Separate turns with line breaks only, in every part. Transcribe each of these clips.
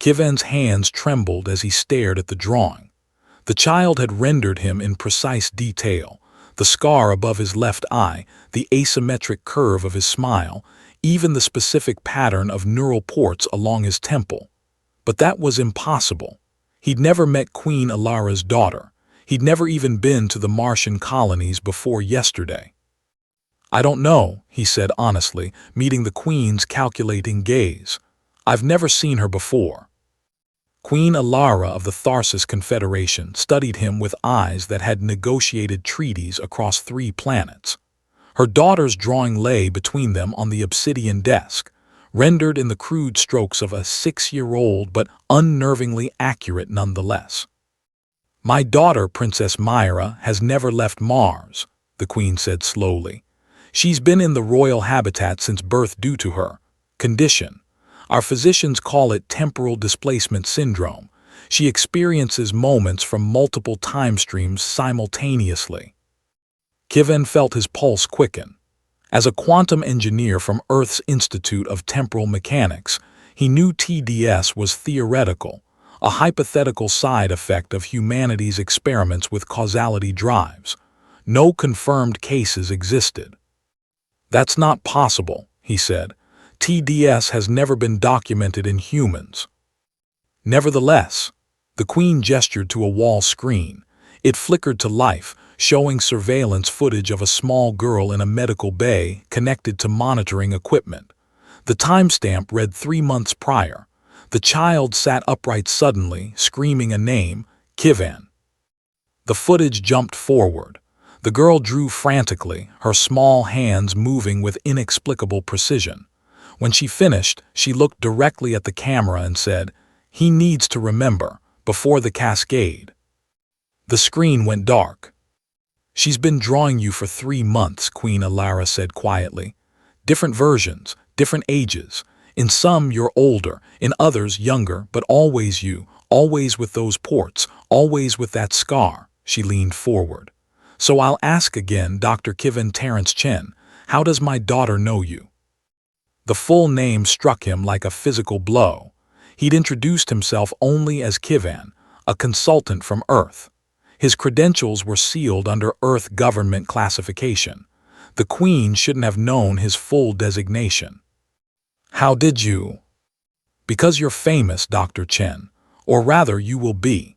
Kiven's hands trembled as he stared at the drawing. The child had rendered him in precise detail: the scar above his left eye, the asymmetric curve of his smile, even the specific pattern of neural ports along his temple. But that was impossible. He'd never met Queen Alara's daughter. He'd never even been to the Martian colonies before yesterday. "I don't know," he said honestly, meeting the Queen's calculating gaze. "I've never seen her before." Queen Alara of the Tharsis Confederation studied him with eyes that had negotiated treaties across 3 planets. Her daughter's drawing lay between them on the obsidian desk, rendered in the crude strokes of a 6-year-old but unnervingly accurate nonetheless. "My daughter, Princess Myra, has never left Mars," the Queen said slowly. "She's been in the royal habitat since birth due to her condition. Our physicians call it temporal displacement syndrome. She experiences moments from multiple time streams simultaneously." Kiven felt his pulse quicken. As a quantum engineer from Earth's Institute of Temporal Mechanics, he knew TDS was theoretical, a hypothetical side effect of humanity's experiments with causality drives. No confirmed cases existed. "That's not possible," he said. "TDS has never been documented in humans." Nevertheless, the Queen gestured to a wall screen. It flickered to life, showing surveillance footage of a small girl in a medical bay connected to monitoring equipment. The timestamp read 3 months prior. The child sat upright suddenly, screaming a name: Kiven. The footage jumped forward. The girl drew frantically, her small hands moving with inexplicable precision. When she finished, she looked directly at the camera and said, "He needs to remember, before the cascade." The screen went dark. "She's been drawing you for 3 months, Queen Alara said quietly. "Different versions, different ages. In some you're older, in others younger, but always you, always with those ports, always with that scar." She leaned forward. "So I'll ask again, Dr. Kiven Terrence Chen, how does my daughter know you?" The full name struck him like a physical blow. He'd introduced himself only as Kiven, a consultant from Earth. His credentials were sealed under Earth government classification. The Queen shouldn't have known his full designation. "How did you?" "Because you're famous, Dr. Chen. Or rather, you will be."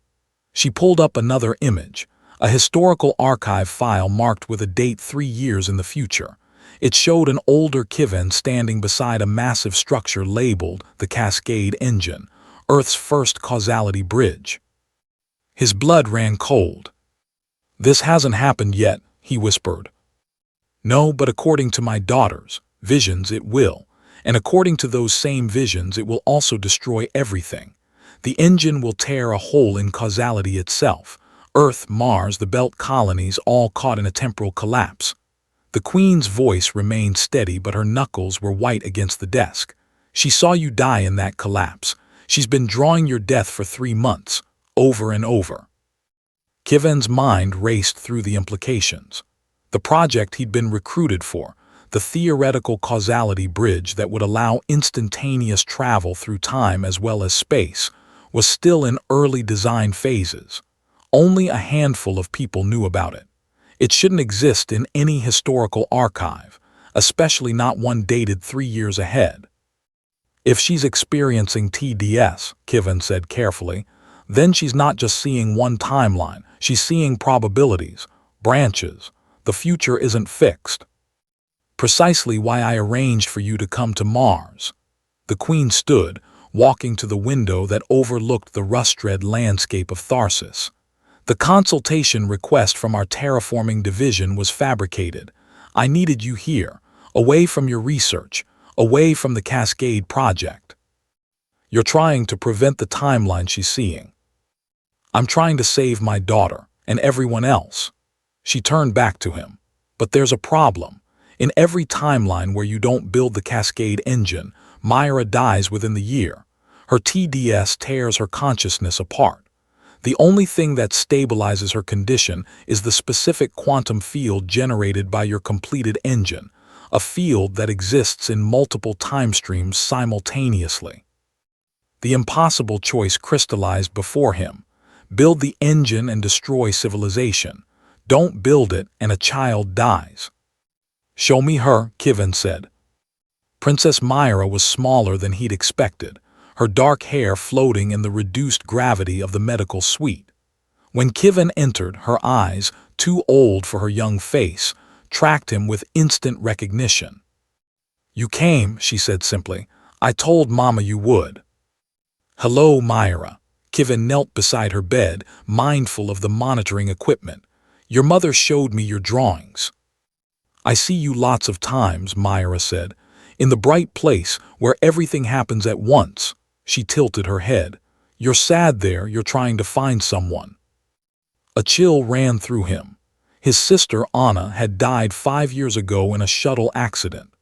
She pulled up another image, a historical archive file marked with a date 3 years in the future. It showed an older Kiven standing beside a massive structure labeled the Cascade Engine, Earth's first causality bridge. His blood ran cold. "This hasn't happened yet," he whispered. "No, but according to my daughter's visions, it will. And according to those same visions, it will also destroy everything. The engine will tear a hole in causality itself. Earth, Mars, the Belt colonies, all caught in a temporal collapse." The Queen's voice remained steady, but her knuckles were white against the desk. "She saw you die in that collapse. She's been drawing your death for 3 months, over and over." Kiven's mind raced through the implications. The project he'd been recruited for, the theoretical causality bridge that would allow instantaneous travel through time as well as space, was still in early design phases. Only a handful of people knew about it. It shouldn't exist in any historical archive, especially not one dated 3 years ahead. "If she's experiencing TDS," Kiven said carefully, "then she's not just seeing one timeline, she's seeing probabilities, branches. The future isn't fixed." "Precisely why I arranged for you to come to Mars." The Queen stood, walking to the window that overlooked the rust-red landscape of Tharsis. "The consultation request from our terraforming division was fabricated. I needed you here, away from your research, away from the Cascade project." "You're trying to prevent the timeline she's seeing." "I'm trying to save my daughter, and everyone else." She turned back to him. "But there's a problem. In every timeline where you don't build the Cascade engine, Myra dies within the year. Her TDS tears her consciousness apart. The only thing that stabilizes her condition is the specific quantum field generated by your completed engine, a field that exists in multiple time streams simultaneously." The impossible choice crystallized before him. Build the engine and destroy civilization. Don't build it and a child dies. Show me her, Kivin said. Princess Myra was smaller than he'd expected, her dark hair floating in the reduced gravity of the medical suite. When Kivin entered, her eyes, too old for her young face, tracked him with instant recognition. "You came," she said simply. "I told Mama you would." "Hello, Myra." Kivin knelt beside her bed, mindful of the monitoring equipment. "Your mother showed me your drawings." "I see you lots of times," Myra said. "In the bright place where everything happens at once." She tilted her head. "You're sad there, you're trying to find someone." A chill ran through him. His sister, Anna, had died 5 years ago in a shuttle accident.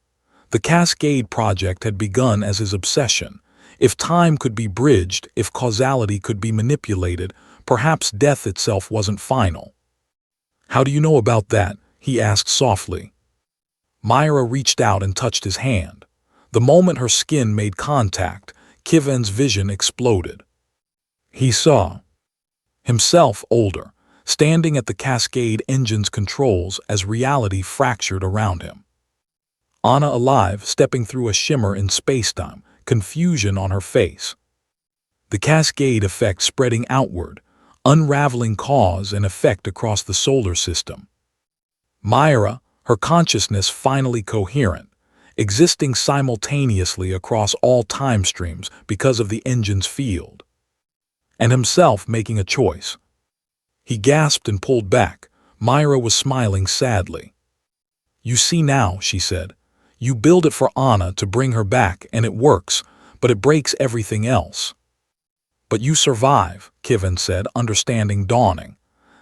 The Cascade Project had begun as his obsession. If time could be bridged, if causality could be manipulated, perhaps death itself wasn't final. "How do you know about that?" he asked softly. Myra reached out and touched his hand. The moment her skin made contact, Kivin's vision exploded. He saw himself older, standing at the Cascade engine's controls as reality fractured around him. Anna alive, stepping through a shimmer in spacetime, confusion on her face. The Cascade effect spreading outward, unraveling cause and effect across the solar system. Myra, her consciousness finally coherent, existing simultaneously across all time streams because of the engine's field. And himself making a choice. He gasped and pulled back. Myra was smiling sadly. "You see now," she said. "You build it for Anna to bring her back, and it works, but it breaks everything else." "But you survive," Kivin said, understanding dawning.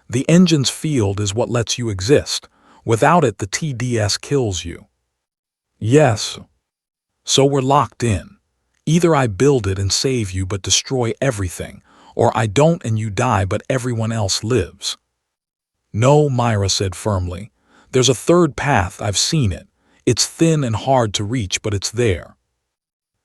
"The engine's field is what lets you exist. Without it, the TDS kills you." "Yes." "So we're locked in. Either I build it and save you but destroy everything, or I don't and you die but everyone else lives." "No," Myra said firmly. "There's a third path, I've seen it. It's thin and hard to reach, but it's there."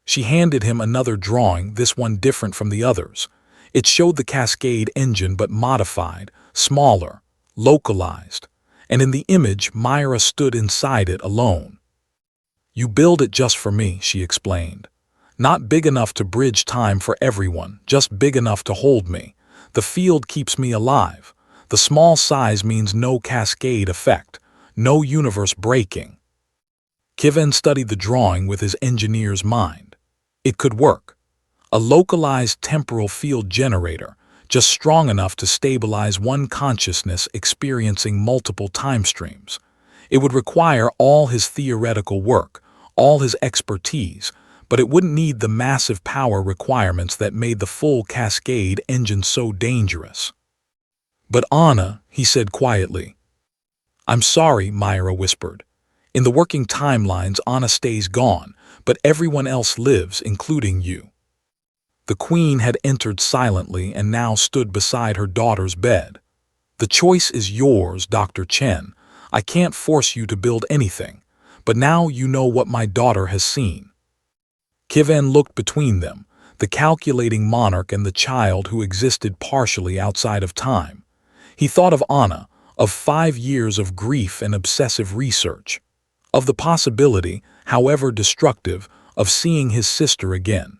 She handed him another drawing, this one different from the others. It showed the Cascade engine but modified, smaller, localized. And in the image, Myra stood inside it alone. "You build it just for me," she explained. "Not big enough to bridge time for everyone, just big enough to hold me. The field keeps me alive. The small size means no cascade effect, no universe breaking." Kivin studied the drawing with his engineer's mind. It could work. A localized temporal field generator, just strong enough to stabilize one consciousness experiencing multiple time streams. It would require all his theoretical work, all his expertise, but it wouldn't need the massive power requirements that made the full Cascade engine so dangerous. "But Anna," he said quietly. "I'm sorry," Myra whispered. "In the working timelines, Anna stays gone, but everyone else lives, including you." The Queen had entered silently and now stood beside her daughter's bed. "The choice is yours, Dr. Chen. I can't force you to build anything, but now you know what my daughter has seen." Kivin looked between them, the calculating monarch and the child who existed partially outside of time. He thought of Anna, of 5 years of grief and obsessive research, of the possibility, however destructive, of seeing his sister again.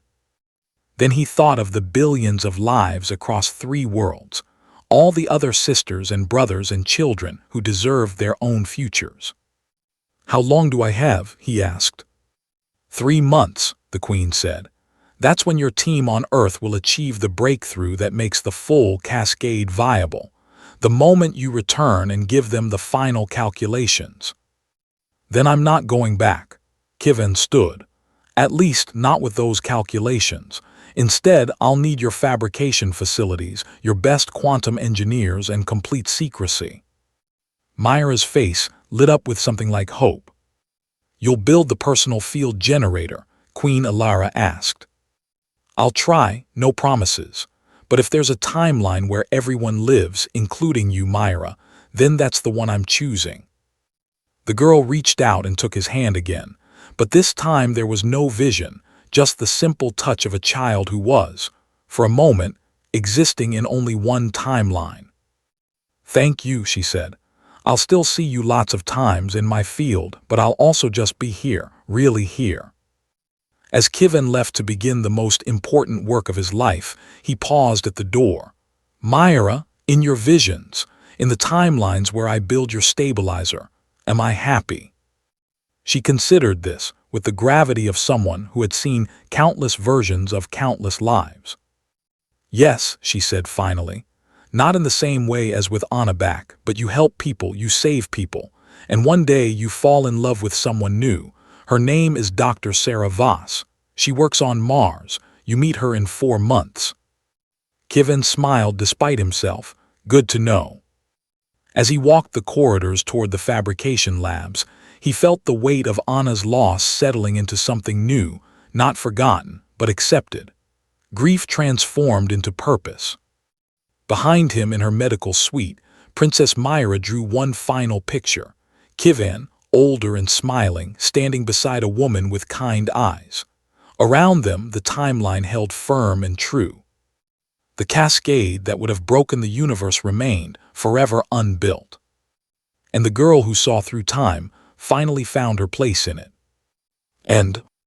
Then he thought of the billions of lives across 3 worlds, all the other sisters and brothers and children who deserved their own futures. "How long do I have?" he asked. 3 months, the Queen said. "That's when your team on Earth will achieve the breakthrough that makes the full Cascade viable, the moment you return and give them the final calculations." "Then I'm not going back." Kivin stood. "At least not with those calculations. Instead, I'll need your fabrication facilities, your best quantum engineers, and complete secrecy." Myra's face lit up with something like hope. "You'll build the personal field generator?" Queen Alara asked. "I'll try, no promises. But if there's a timeline where everyone lives, including you, Myra, then that's the one I'm choosing." The girl reached out and took his hand again, but this time there was no vision, just the simple touch of a child who was, for a moment, existing in only one timeline. "Thank you," she said. "I'll still see you lots of times in my field, but I'll also just be here, really here." As Kivin left to begin the most important work of his life, he paused at the door. "Myra, in your visions, in the timelines where I build your stabilizer, am I happy?" She considered this with the gravity of someone who had seen countless versions of countless lives. "Yes," she said finally. "Not in the same way as with Anna back, but you help people, you save people, and one day you fall in love with someone new. Her name is Dr. Sarah Voss. She works on Mars. You meet her in 4 months." Kivin smiled despite himself. Good to know. As he walked the corridors toward the fabrication labs, he felt the weight of Anna's loss settling into something new, not forgotten, but accepted. Grief transformed into purpose. Behind him in her medical suite, Princess Myra drew one final picture. Kivin, older and smiling, standing beside a woman with kind eyes. Around them, the timeline held firm and true. The cascade that would have broken the universe remained, forever unbuilt. And the girl who saw through time finally found her place in it. End.